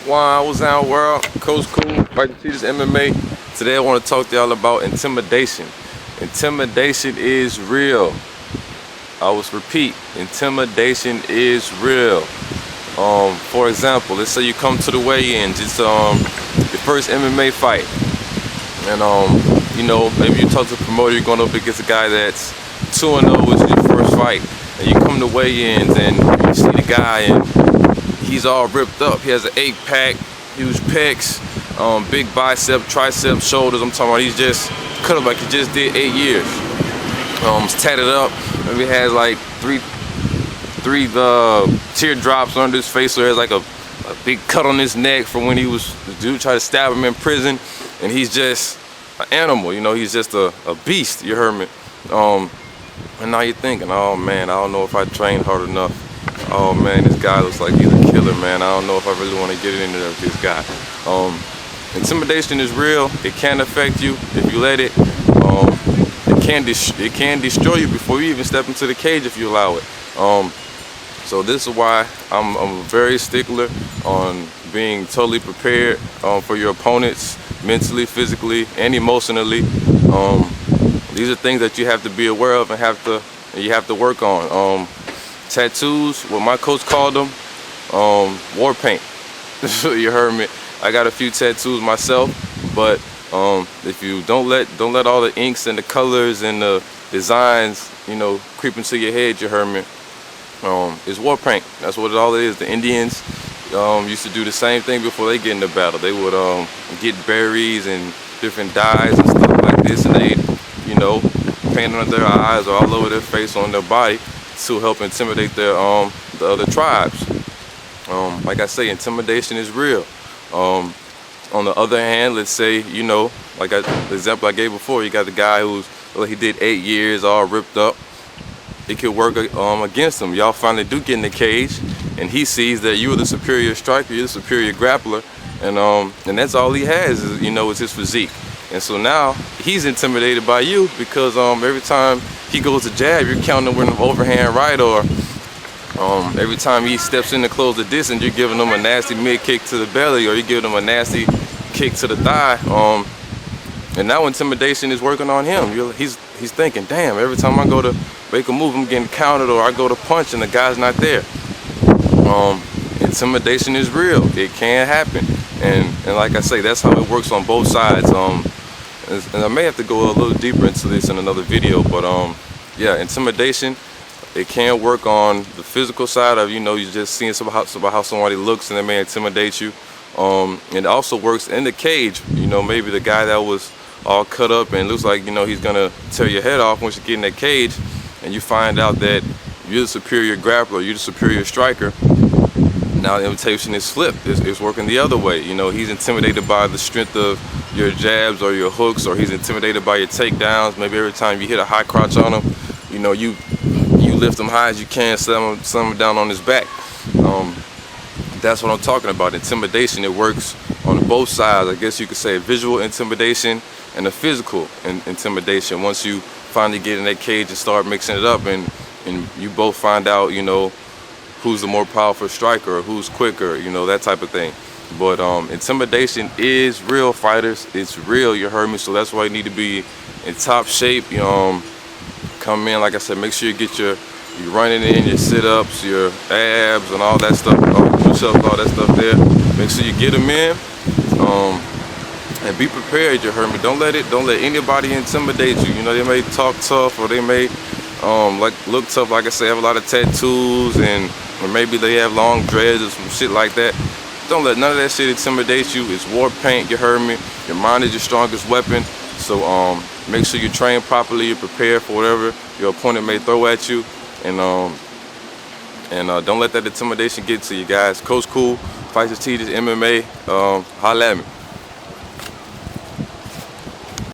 Wow, what's down world? Coach Cool, Fight to Teach MMA. Today I want to talk to y'all about intimidation. Intimidation is real. I will repeat, intimidation is real. For example, let's say you come to the weigh-ins, it's your first MMA fight. And maybe you talk to the promoter, you're going up against a guy that's 2-0, which is your first fight. And you come to weigh-ins and you see the guy and he's all ripped up. He has an 8-pack, huge pecs, big bicep, triceps, shoulders. I'm talking about he's just cut up like he just did 8 years. He's tatted up. Maybe has like three teardrops under his face. So there's like a big cut on his neck from when the dude tried to stab him in prison. And he's just an animal, he's just a beast, you heard me. And now you're thinking, oh man, I don't know if I trained hard enough. Oh man, this guy looks like he's a killer, man. I don't know if I really want to get into there with this guy. Intimidation is real. It can affect you if you let it. It can destroy you before you even step into the cage if you allow it. So this is why I'm a very stickler on being totally prepared for your opponents, mentally, physically, and emotionally. These are things that you have to be aware of and you have to work on. Tattoos, what my coach called them, war paint. You heard me. I got a few tattoos myself, but if you don't let all the inks and the colors and the designs, creep into your head, you heard me. It's war paint. That's what all it is. The Indians used to do the same thing before they get into battle. They would get berries and different dyes and stuff like this, and they, paint on their eyes or all over their face, on their body, to help intimidate the other tribes. Like I say, intimidation is real. On the other hand, let's say, like the example I gave before, you got the guy he did 8 years, all ripped up. It could work against him. Y'all finally do get in the cage, and he sees that you are the superior striker, you're the superior grappler, and that's all he has is his physique. And so now he's intimidated by you because every time he goes to jab, you're counting him with an overhand right, or every time he steps in to close the distance, you're giving him a nasty mid kick to the belly, or you're giving him a nasty kick to the thigh. And now intimidation is working on him. He's thinking, damn, every time I go to make a move, I'm getting countered, or I go to punch and the guy's not there. Intimidation is real. It can happen. And like I say, that's how it works on both sides. And I may have to go a little deeper into this in another video, but yeah, intimidation, it can work on the physical side of, you're just seeing about how somebody looks and they may intimidate you. And it also works in the cage. Maybe the guy that was all cut up and looks like, he's gonna tear your head off once you get in that cage, and you find out that you're the superior grappler, you're the superior striker. Now the invitation is flipped. It's working the other way. He's intimidated by the strength of your jabs or your hooks, or he's intimidated by your takedowns. Maybe every time you hit a high crotch on him, you lift him high as you can, slam him down on his back. That's what I'm talking about. Intimidation, it works on both sides. I guess you could say visual intimidation and a physical intimidation. Once you finally get in that cage and start mixing it up, and you both find out, who's the more powerful striker or who's quicker, that type of thing. But intimidation is real, fighters. It's real, you heard me. So that's why you need to be in top shape. Come in, like I said, make sure you get your running in, your sit-ups, your abs, and all that stuff, all the push-ups, all that stuff there. Make sure you get them in, and be prepared, you heard me. Don't let anybody intimidate you. They may talk tough, or they may look tough, like I say, have a lot of tattoos, or maybe they have long dreads or some shit like that. Don't let none of that shit intimidate you. It's war paint, you heard me. Your mind is your strongest weapon. So make sure you train properly, you're prepared for whatever your opponent may throw at you. And don't let that intimidation get to you, guys. Coach Cool, Fight to Teach MMA, holla at me.